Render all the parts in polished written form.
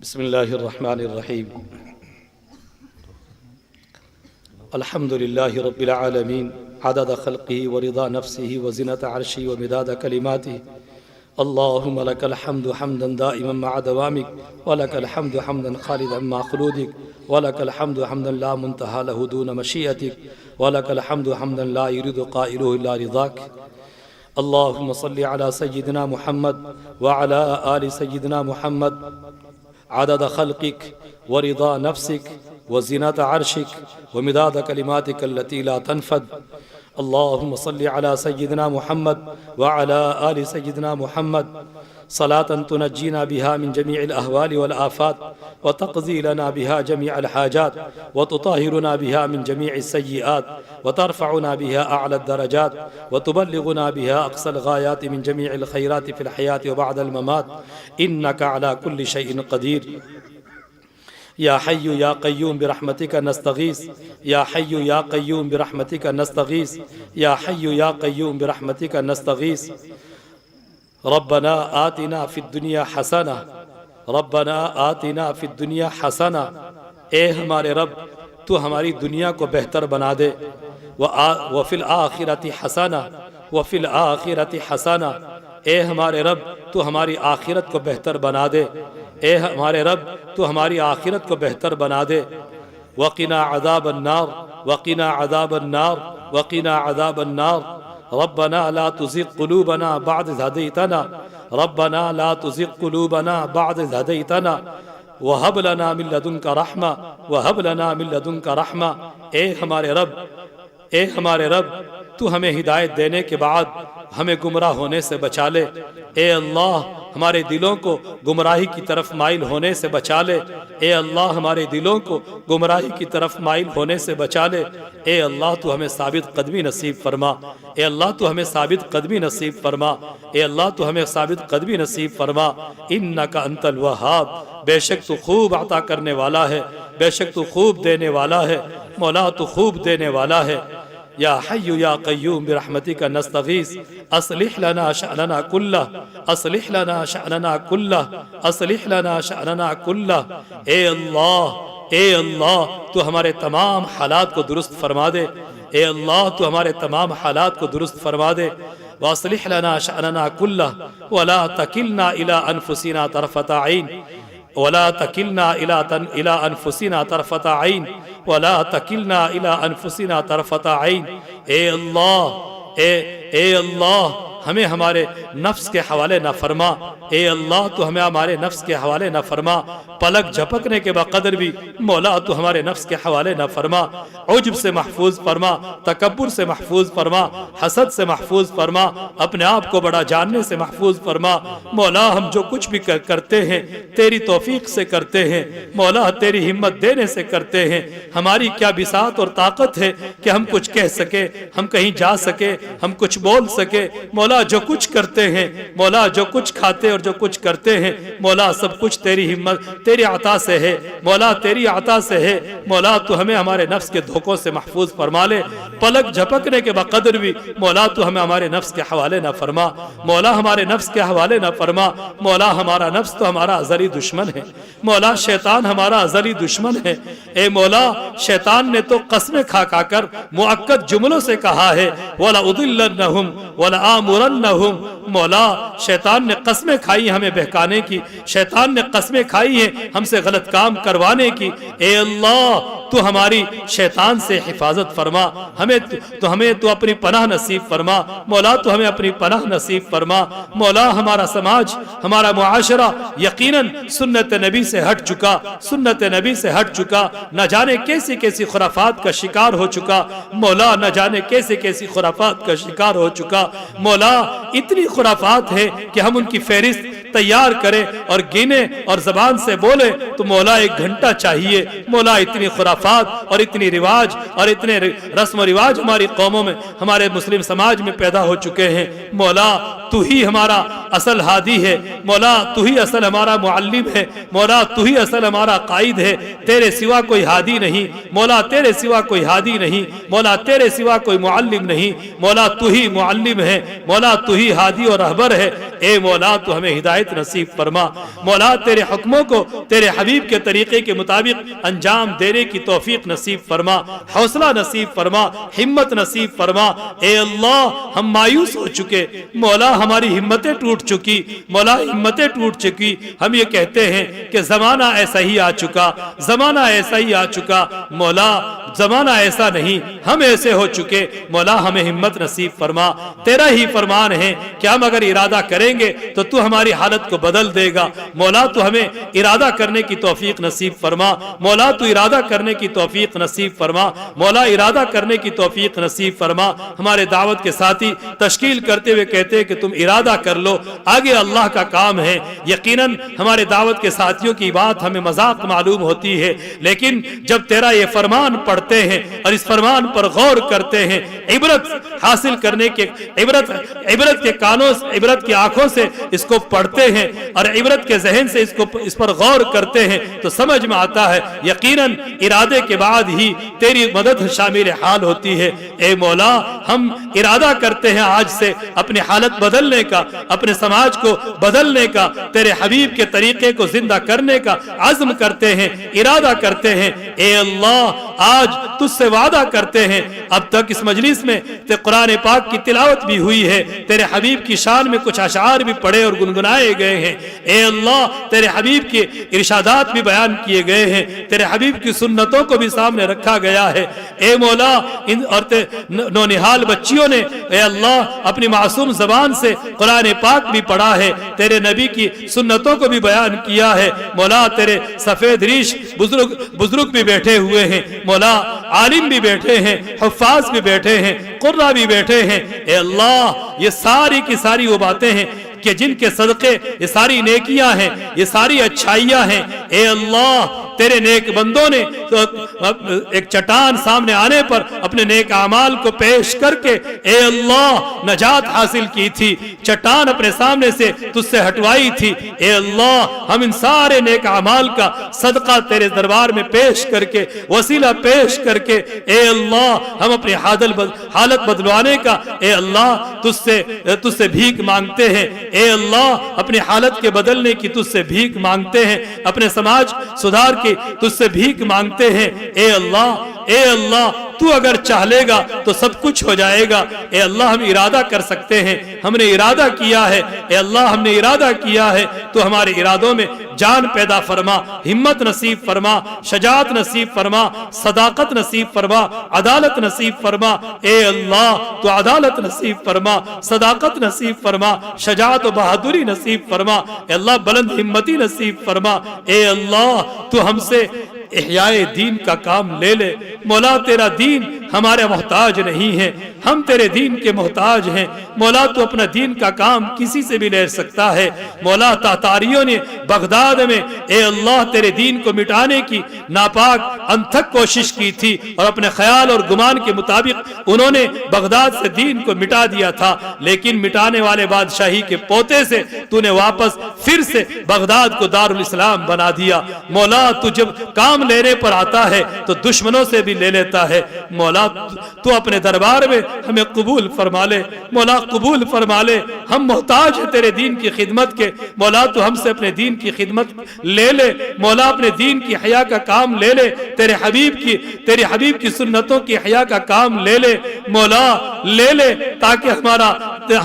بسم الله الرحمن الرحيم. الحمد لله رب العالمين عدد خلقه ورضا نفسه وزنة عرشه ومداد كلماته. اللهم لك الحمد حمدا دائما مع دوامك، ولك الحمد حمدا خالدا مع خلودك، ولك الحمد حمدا لا منتهى له دون مشيئتك، ولك الحمد حمدا لا يريد قائله إلا رضاك. اللهم صل على سيدنا محمد وعلى آل سيدنا محمد عدد خلقك ورضا نفسك وزنة عرشك ومداد كلماتك التي لا تنفد. اللهم صل على سيدنا محمد وعلى آل سيدنا محمد صلاة تنجينا بها من جميع الأهوال والآفات، وتقضي لنا بها جميع الحاجات، وتطهرنا بها من جميع السيئات، وترفعنا بها أعلى الدرجات، وتبلغنا بها أقصى الغايات من جميع الخيرات في الحياة وبعد الممات، إنك على كل شيء قدير. يا حي يا قيوم برحمتك نستغيث، يا حي يا قيوم برحمتك نستغيث، يا حي يا قيوم برحمتك نستغيث. ربنا آتنا في الدنیا حسنہ، ربنا آتنا في الدنیا حسنہ. اے ہمارے رب تو ہماری دنیا کو بہتر بنا دے. وفی الآخرۃ حسنہ، وفی الآخرۃ حسنہ. اے ہمارے رب تو ہماری آخرت کو بہتر بنا دے. اے ہمارے رب تو ہماری آخرت کو بہتر بنا دے. وقنا عذاب النار، وقنا عذاب النار، وقنا عذاب النار. ربنا لا تزغ قلوبنا بعد إذ هديتنا، ربنا لا تزغ قلوبنا بعد إذ هديتنا وهب لنا من لدنك رحمة، وهب لنا من لدنك رحمة. اے ہمارے رب، اے ہمارے رب تو ہمیں ہدایت دینے کے بعد ہمیں گمراہ ہونے سے بچا لے. اے اللہ ہمارے دلوں کو گمراہی کی طرف مائل ہونے سے بچا لے. اے اللہ ہمارے دلوں کو گمراہی کی طرف مائل ہونے سے بچا لے. اے اللہ تو ہمیں ثابت قدمی نصیب فرما. اے اللہ تو ہمیں ثابت قدمی نصیب فرما. اے اللہ تو ہمیں ثابت قدمی نصیب فرما. انک انت الوہاب، بے شک تو خوب عطا کرنے والا ہے، بے شک تو خوب دینے والا ہے. مولا تو خوب دینے والا ہے. یا حی یا قیوم برحمتک نستغیث، اصلح لنا شأننا کلہ، اصلح لنا شأننا کلہ، اصلح لنا شأننا کلہ. اے اللہ، اے اللہ تو ہمارے تمام حالات کو درست فرما دے. اے اللہ تو ہمارے تمام حالات کو درست فرما دے. واصلح لنا شأننا کلہ ولا تکلنا الی انفسنا طرفۃ عین، ولا تکلنا الی انفسنا طرفۃ عین، ولا تکلنا الی انفسنا طرفۃ عین. اے اللہ، اے اللہ ہمیں ہمارے نفس کے حوالے نہ فرما. اے اللہ تو ہمیں ہمارے نفس کے حوالے نہ فرما. پلک جھپکنے کے بقدر بھی مولا تو ہمارے نفس کے حوالے نہ فرما. عجب سے محفوظ فرما، تکبر سے محفوظ فرما، حسد سے محفوظ فرما، اپنے آپ کو بڑا جاننے سے محفوظ فرما. مولا ہم جو کچھ بھی کرتے ہیں تیری توفیق سے کرتے ہیں. مولا تیری ہمت دینے سے کرتے ہیں. ہماری کیا بساط اور طاقت ہے کہ ہم کچھ کہہ سکے، ہم کہیں جا سکے، ہم کچھ بول سکے. مولا جو کچھ کرتے ہیں، مولا جو کچھ کھاتے اور جو کچھ کرتے ہیں، مولا سب کچھ تیری ہمت، تیری عطا سے ہے. مولا تیری عطا سے ہے. مولا تو ہمیں ہمارے نفس کے دھوکوں سے محفوظ فرما لے. پلک جھپکنے کے بقدر بھی مولا تو ہمیں ہمارے نفس کے حوالے نہ فرما. مولا ہمارے نفس کے حوالے نہ فرما. مولا ہمارا نفس تو ہمارا ازلی دشمن ہے. مولا شیطان ہمارا ازلی دشمن ہے. اے مولا شیطان نے تو قسمیں کھا کھا کر مؤکد جملوں سے کہا ہے وَلَأُضِلَّنَّهُمْ وَلَآمُرَنَّهُمْ. مولا شیطان نے قسمیں کھائی ہمیں بہکانے کی، شیطان نے قسمیں کھائی ہیں ہم سے غلط کام کروانے کی. اے اللہ تو ہماری شیطان سے حفاظت فرما. ہمیں تو اپنی پناہ نصیب فرما. مولا تو ہمیں اپنی پناہ نصیب فرما. مولا ہمارا سماج، ہمارا معاشرہ یقیناً سنت نبی سے ہٹ چکا، سنت نبی سے ہٹ چکا. نہ جانے کیسی کیسی خرافات کا شکار ہو چکا. مولا نہ جانے کیسی کیسی خرافات کا شکار ہو چکا. مولا اتنی خرافات ہے کہ ہم ان کی فہرست تیار کریں اور گنے اور زبان سے بولے تو مولا 1 گھنٹہ چاہیے. مولا اتنی خرافات اور اتنی رواج اور اتنے رسم و رواج ہماری قوموں میں، ہمارے مسلم سماج میں پیدا ہو چکے ہیں. مولا تو ہی ہمارا اصل ہادی ہے. مولا تو ہی اصل ہمارا معلم ہے. مولا تو ہی اصل ہمارا قائد ہے. تیرے سوا کوئی ہادی نہیں. مولا تیرے سوا کوئی ہادی نہیں. مولا تیرے سوا کوئی معلم نہیں. مولا تو ہی معلم ہے. مولا تو ہی ہادی اور رہبر ہے. اے مولا تو ہمیں ہدایت ہدایت نصیب فرما مولا، تیرے حکموں کو تیرے حبیب کے طریقے کے مطابق انجام دینے کی توفیق نصیب فرما، حوصلہ نصیب فرما، ہمت نصیب فرما۔ اے اللہ ہم مایوس ہو چکے مولا، ہماری ہمتیں ٹوٹ چکی مولا، ہمتیں ٹوٹ چکی۔ ہم یہ کہتے ہیں کہ زمانہ ایسا ہی آ چکا، زمانہ ایسا ہی آ چکا مولا، زمانہ ایسا نہیں، ہم ایسے ہو چکے مولا، ہمیں ہمت نصیب فرما۔ تیرا ہی فرمان ہے کہ ہم اگر ارادہ کریں گے تو تو ہماری حالت کو بدل دے گا مولا، تو ہمیں ارادہ کرنے کی توفیق نصیب فرما مولا، تو ارادہ کرنے کی توفیق نصیب فرما مولا، ارادہ کرنے کی توفیق نصیب فرما۔ ہمارے دعوت کے ساتھی تشکیل کرتے ہوئے کہتے ہیں کہ تم ارادہ کر لو، آگے اللہ کا کام ہے۔ یقیناً ہمارے دعوت کے ساتھیوں کی بات ہمیں مذاق معلوم ہوتی ہے، لیکن جب تیرا یہ فرمان پڑھتے ہیں اور اس فرمان پر غور کرتے ہیں، عبرت حاصل کرنے کے عبرت کے کانوں سے، عبرت کی آنکھوں سے اس کو پڑھتے ہیں اور عبرت کے ذہن سے اس پر غور کرتے ہیں تو سمجھ میں آتا ہے یقیناً ارادے کے بعد ہی تیری مدد شامل حال ہوتی ہے۔ اے مولا ہم ارادہ کرتے ہیں آج سے اپنی حالت بدلنے کا، اپنے سماج کو بدلنے کا، تیرے حبیب کے طریقے کو زندہ کرنے کا عزم کرتے ہیں، ارادہ کرتے ہیں۔ اے اللہ آج تجھ سے وعدہ کرتے ہیں، اب تک اس مجلس میں قرآن پاک کی تلاوت بھی ہوئی ہے، تیرے حبیب کی شان میں کچھ اشعار بھی پڑھے اور گنگنائے گئے ہیں۔ اے اللہ تیرے حبیب کے ارشادات بھی بیان کیے گئے ہیں، تیرے حبیب کی سنتوں کو بھی سامنے رکھا گیا ہے۔ اے مولا ان اور نونہال بچیوں نے اے اللہ اپنی معصوم زبان سے قرآن پاک بھی پڑھا ہے، تیرے نبی کی سنتوں کو بھی بیان کیا ہے۔ مولا تیرے سفید ریش بزرگ بھی بیٹھے ہوئے ہیں مولا، عالم بھی بیٹھے ہیں، حفاظ بھی بیٹھے ہیں، قرہ بھی بیٹھے ہیں۔ اے اللہ یہ ساری کی ساری وہ باتیں ہیں کہ جن کے صدقے یہ ساری نیکیاں ہیں، یہ ساری اچھائیاں ہیں۔ اے اللہ تیرے نیک بندوں نے ایک چٹان سامنے آنے پر اپنے نیک اعمال کو پیش کر کے اے اللہ نجات حاصل کی تھی، چٹان اپنے سامنے سے تجھ سے ہٹوائی تھی۔ اے اللہ ہم ان سارے نیک اعمال کا صدقہ تیرے دربار میں پیش کر کے، وسیلہ پیش کر کے اے اللہ ہم اپنی حالت بدلوانے کا اے اللہ تجھ سے بھیک مانگتے ہیں۔ اے اللہ اپنی حالت کے بدلنے کی تجھ سے بھیک مانگتے ہیں، اپنے سماج سدھار کی تجھ سے بھیک مانگتے ہیں۔ اے اللہ تو اگر چاہ لے گا تو سب کچھ ہو جائے گا۔ اے اللہ ہم ارادہ کر سکتے ہیں، ہم نے ارادہ کیا ہے۔ اے اللہ ہم نے ارادہ کیا ہے تو ہمارے ارادوں میں جان پیدا فرما، ہمت نصیب فرما، شجاعت نصیب فرما، صداقت نصیب فرما، عدالت نصیب فرما۔ اے اللہ تو عدالت نصیب فرما، صداقت نصیب فرما، شجاعت و بہادری نصیب فرما۔ اے اللہ بلند ہمتی نصیب فرما۔ اے اللہ تو ہم سے احیاء دین کا کام لے لے مولا، تیرا دین ہمارے محتاج نہیں ہے، ہم تیرے دین کے محتاج ہیں مولا۔ تو اپنا دین کا کام کسی سے بھی لے سکتا ہے مولا۔ تاتاریوں نے بغداد میں اے اللہ تیرے دین کو مٹانے کی ناپاک انتھک کوشش کی تھی اور اپنے خیال اور گمان کے مطابق انہوں نے بغداد سے دین کو مٹا دیا تھا، لیکن مٹانے والے بادشاہی کے پوتے سے تو نے واپس پھر سے بغداد کو دارالاسلام بنا دیا مولا۔ تو جب کام لینے پر آتا ہے تو دشمنوں سے بھی لے لیتا ہے مولا۔ تو اپنے دربار میں ہمیں قبول فرما لے مولا، قبول فرما لے۔ ہم محتاج ہیں تیرے دین کی خدمت کے مولا، تو ہم سے اپنے دین کی خدمت لے لے مولا، اپنے دین کی حیا کا کام لے لے، تیرے حبیب کی سنتوں کی حیا کا کام لے لے مولا، لے لے تاکہ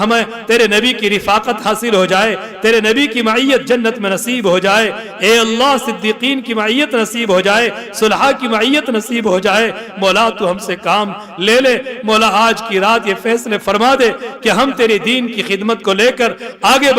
ہمیں تیرے نبی کی رفاقت حاصل ہو جائے، تیرے نبی کی معیت جنت میں نصیب ہو جائے۔ اے اللہ صدیقین کی معیت نصیب ہو جائے، صلحاء کی معیت نصیب ہو جائے مولا۔ تو ہم سے کام لے لے مولا، آج کی رات یہ فیصلے فرما دے کہ ہم تیرے دین کی خدمت کو لے کر آگے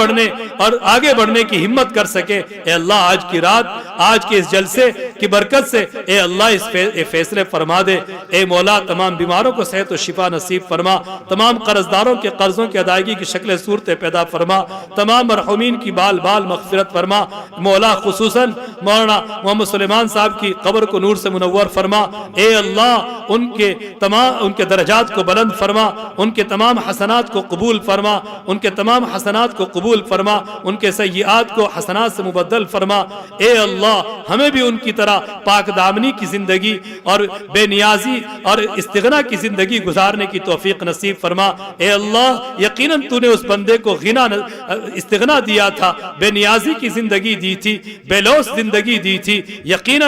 بڑھنے کی ہمت کر سکے۔ اے اللہ آج کی رات، آج کے اس جلسے کی برکت سے اے اللہ اس فیصلے فرما دے۔ اے مولا تمام بیماروں کو صحت و شفا نصیب فرما، تمام قرضداروں کے قرضوں کی ادائیگی کی شکل صورتیں پیدا فرما، تمام مرحومین کی بال مغفرت فرما مولا، خصوصاً مولانا محمد سلیمان صاحب کی قبر کو نور سے منور فرما۔ اے اللہ ان کے درجات کو بلند فرما، ان کے تمام حسنات کو قبول فرما، ان کے تمام حسنات کو قبول فرما، ان کے سیئات کو حسنات سے مبدل فرما۔ اے اللہ ہمیں بھی ان کی طرح طرح پاک دامنی کی زندگی اور بے نیازی اور استغنا کی زندگی گزارنے کی توفیق نصیب فرما۔ اے اللہ یقیناً تو نے اس بندے کو استغنا دیا تھا، بے نیازی کی زندگی دی تھی، بے لوث زندگی دی تھی، یقیناً